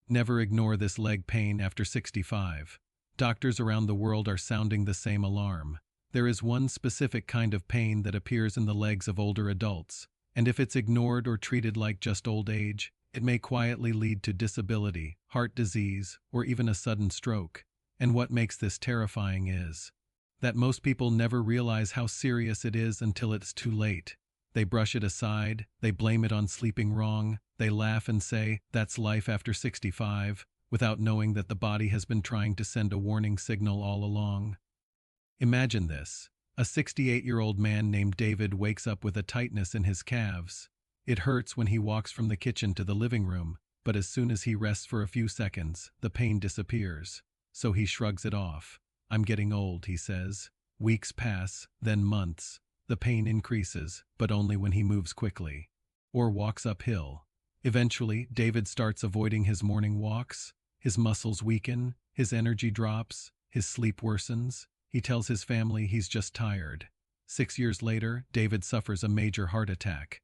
Never ignore this leg pain after 65. Doctors around the world are sounding the same alarm. There is one specific kind of pain that appears in the legs of older adults, and if it's ignored or treated like just old age, it may quietly lead to disability, heart disease, or even a sudden stroke. And what makes this terrifying is that most people never realize how serious it is until it's too late. They brush it aside, they blame it on sleeping wrong, they laugh and say, "That's life after 65, without knowing that the body has been trying to send a warning signal all along. Imagine this. A 68-year-old man named David wakes up with a tightness in his calves. It hurts when he walks from the kitchen to the living room, but as soon as he rests for a few seconds, the pain disappears. So he shrugs it off. "I'm getting old," he says. Weeks pass, then months. The pain increases, but only when he moves quickly or walks uphill. Eventually, David starts avoiding his morning walks. His muscles weaken, his energy drops, his sleep worsens. He tells his family he's just tired. 6 years later, David suffers a major heart attack.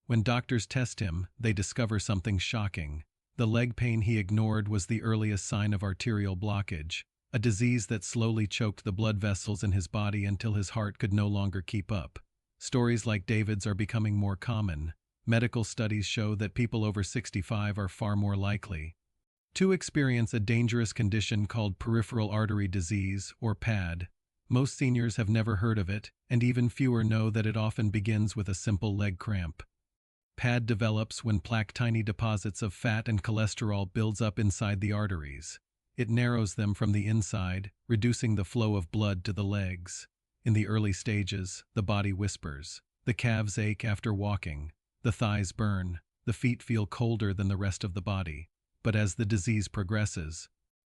When doctors test him, they discover something shocking. The leg pain he ignored was the earliest sign of arterial blockage, a disease that slowly choked the blood vessels in his body until his heart could no longer keep up. Stories like David's are becoming more common. Medical studies show that people over 65 are far more likely to experience a dangerous condition called peripheral artery disease, or PAD. Most seniors have never heard of it, and even fewer know that it often begins with a simple leg cramp. PAD develops when tiny deposits of fat and cholesterol builds up inside the arteries. It narrows them from the inside, reducing the flow of blood to the legs. In the early stages, the body whispers. The calves ache after walking. The thighs burn. The feet feel colder than the rest of the body. But as the disease progresses,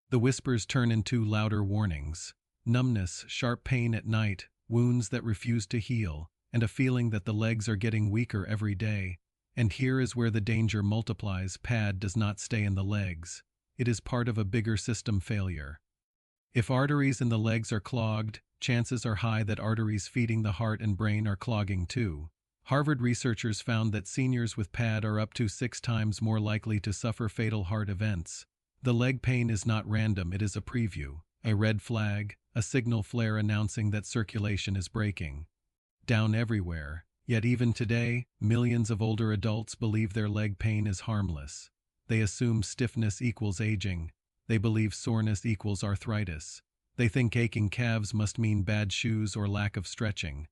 the whispers turn into louder warnings. Numbness, sharp pain at night, wounds that refuse to heal, and a feeling that the legs are getting weaker every day. And here is where the danger multiplies. PAD does not stay in the legs. It is part of a bigger system failure. If arteries in the legs are clogged, chances are high that arteries feeding the heart and brain are clogging too. Harvard researchers found that seniors with PAD are up to 6 times more likely to suffer fatal heart events. The leg pain is not random, it is a preview, a red flag, a signal flare announcing that circulation is breaking down everywhere. Yet even today, millions of older adults believe their leg pain is harmless. They assume stiffness equals aging. They believe soreness equals arthritis. They think aching calves must mean bad shoes or lack of stretching.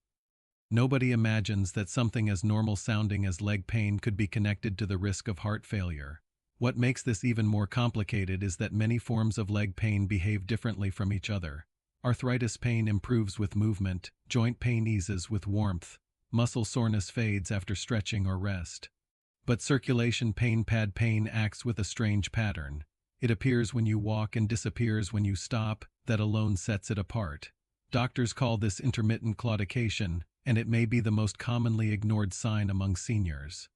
Nobody imagines that something as normal sounding as leg pain could be connected to the risk of heart failure. What makes this even more complicated is that many forms of leg pain behave differently from each other. Arthritis pain improves with movement, joint pain eases with warmth, muscle soreness fades after stretching or rest. But circulation pain, PAD pain, acts with a strange pattern. It appears when you walk and disappears when you stop. That alone sets it apart. Doctors call this intermittent claudication, and it may be the most commonly ignored sign among seniors.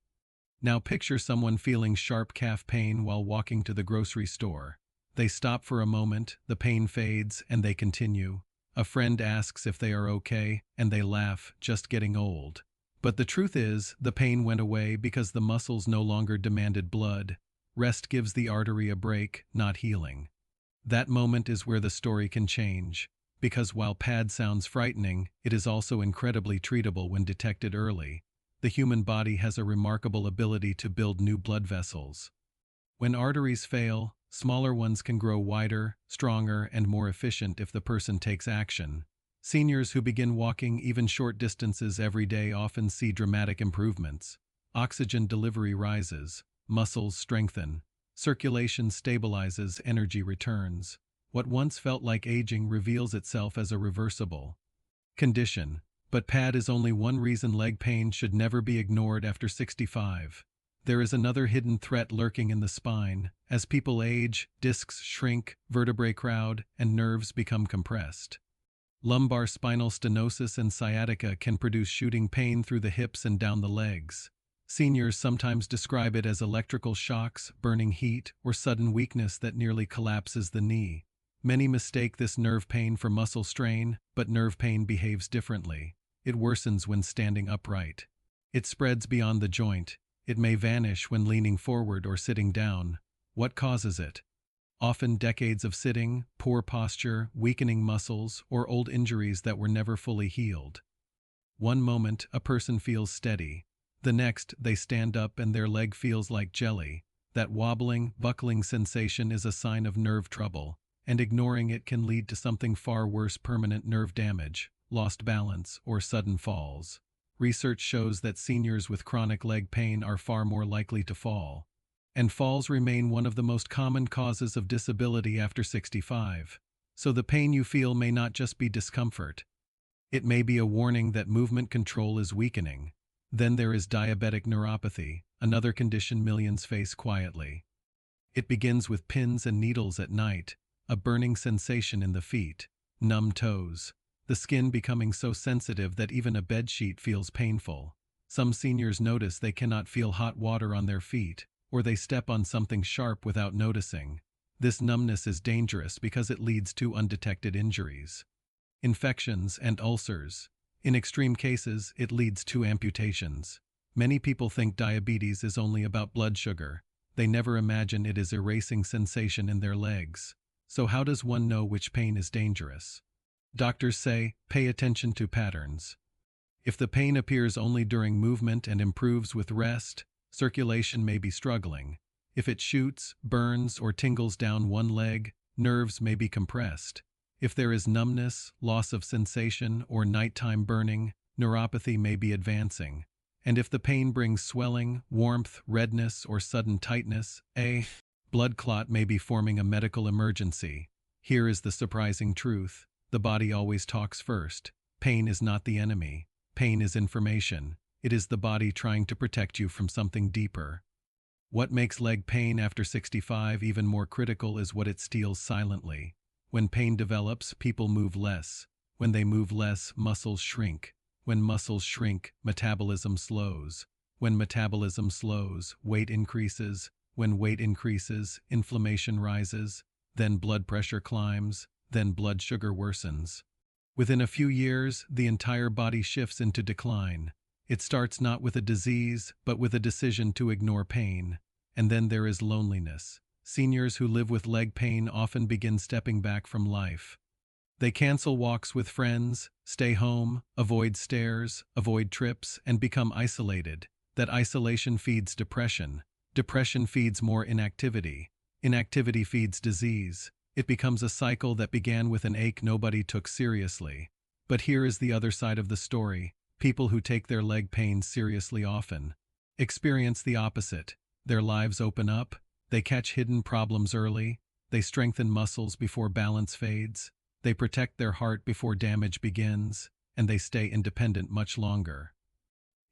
Now picture someone feeling sharp calf pain while walking to the grocery store. They stop for a moment, the pain fades, and they continue. A friend asks if they are okay, and they laugh, "Just getting old." But the truth is, the pain went away because the muscles no longer demanded blood. Rest gives the artery a break, not healing. That moment is where the story can change. Because while PAD sounds frightening, it is also incredibly treatable when detected early. The human body has a remarkable ability to build new blood vessels. When arteries fail, smaller ones can grow wider, stronger, and more efficient if the person takes action. Seniors who begin walking even short distances every day often see dramatic improvements. Oxygen delivery rises, muscles strengthen, circulation stabilizes, energy returns. What once felt like aging reveals itself as a reversible condition. But PAD is only one reason leg pain should never be ignored after 65. There is another hidden threat lurking in the spine. As people age, discs shrink, vertebrae crowd, and nerves become compressed. Lumbar spinal stenosis and sciatica can produce shooting pain through the hips and down the legs. Seniors sometimes describe it as electrical shocks, burning heat, or sudden weakness that nearly collapses the knee. Many mistake this nerve pain for muscle strain, but nerve pain behaves differently. It worsens when standing upright. It spreads beyond the joint. It may vanish when leaning forward or sitting down. What causes it? Often decades of sitting, poor posture, weakening muscles, or old injuries that were never fully healed. One moment, a person feels steady. The next, they stand up and their leg feels like jelly. That wobbling, buckling sensation is a sign of nerve trouble, and ignoring it can lead to something far worse: permanent nerve damage, lost balance, or sudden falls. Research shows that seniors with chronic leg pain are far more likely to fall. And falls remain one of the most common causes of disability after 65. So the pain you feel may not just be discomfort. It may be a warning that movement control is weakening. Then there is diabetic neuropathy, another condition millions face quietly. It begins with pins and needles at night, a burning sensation in the feet, numb toes, the skin becoming so sensitive that even a bedsheet feels painful. Some seniors notice they cannot feel hot water on their feet, or they step on something sharp without noticing. This numbness is dangerous because it leads to undetected injuries, infections, and ulcers. In extreme cases, it leads to amputations. Many people think diabetes is only about blood sugar. They never imagine it is erasing sensation in their legs. So how does one know which pain is dangerous? Doctors say, pay attention to patterns. If the pain appears only during movement and improves with rest, circulation may be struggling. If it shoots, burns, or tingles down one leg, nerves may be compressed. If there is numbness, loss of sensation, or nighttime burning, neuropathy may be advancing. And if the pain brings swelling, warmth, redness, or sudden tightness, a blood clot may be forming: a medical emergency. Here is the surprising truth. The body always talks first. Pain is not the enemy. Pain is information. It is the body trying to protect you from something deeper. What makes leg pain after 65 even more critical is what it steals silently. When pain develops, people move less. When they move less, muscles shrink. When muscles shrink, metabolism slows. When metabolism slows, weight increases. When weight increases, inflammation rises. Then blood pressure climbs. Then blood sugar worsens. Within a few years, the entire body shifts into decline. It starts not with a disease, but with a decision to ignore pain. And then there is loneliness. Seniors who live with leg pain often begin stepping back from life. They cancel walks with friends, stay home, avoid stairs, avoid trips, and become isolated. That isolation feeds depression. Depression feeds more inactivity. Inactivity feeds disease. It becomes a cycle that began with an ache nobody took seriously. But here is the other side of the story. People who take their leg pain seriously often experience the opposite. Their lives open up, they catch hidden problems early, they strengthen muscles before balance fades, they protect their heart before damage begins, and they stay independent much longer.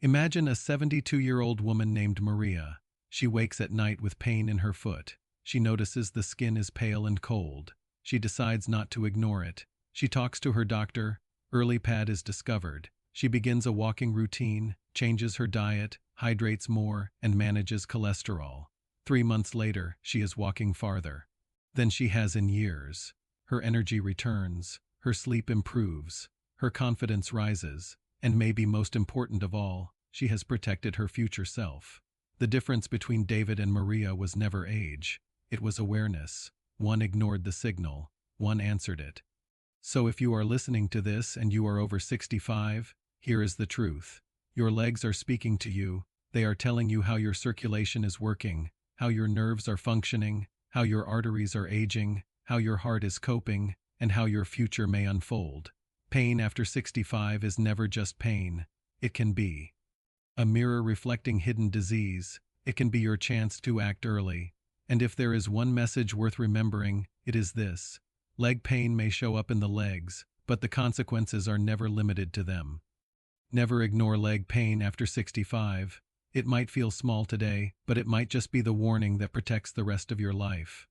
Imagine a 72-year-old woman named Maria. She wakes at night with pain in her foot. She notices the skin is pale and cold. She decides not to ignore it. She talks to her doctor. Early pad is discovered. She begins a walking routine, changes her diet, hydrates more, and manages cholesterol. 3 months later, she is walking farther than she has in years. Her energy returns, her sleep improves, her confidence rises, and maybe most important of all, she has protected her future self. The difference between David and Maria was never age. It was awareness. One ignored the signal, one answered it. So if you are listening to this and you are over 65, here is the truth. Your legs are speaking to you. They are telling you how your circulation is working, how your nerves are functioning, how your arteries are aging, how your heart is coping, and how your future may unfold. Pain after 65 is never just pain. It can be a mirror reflecting hidden disease. It can be your chance to act early. And if there is one message worth remembering, it is this. Leg pain may show up in the legs, but the consequences are never limited to them. Never ignore leg pain after 65. It might feel small today, but it might just be the warning that protects the rest of your life.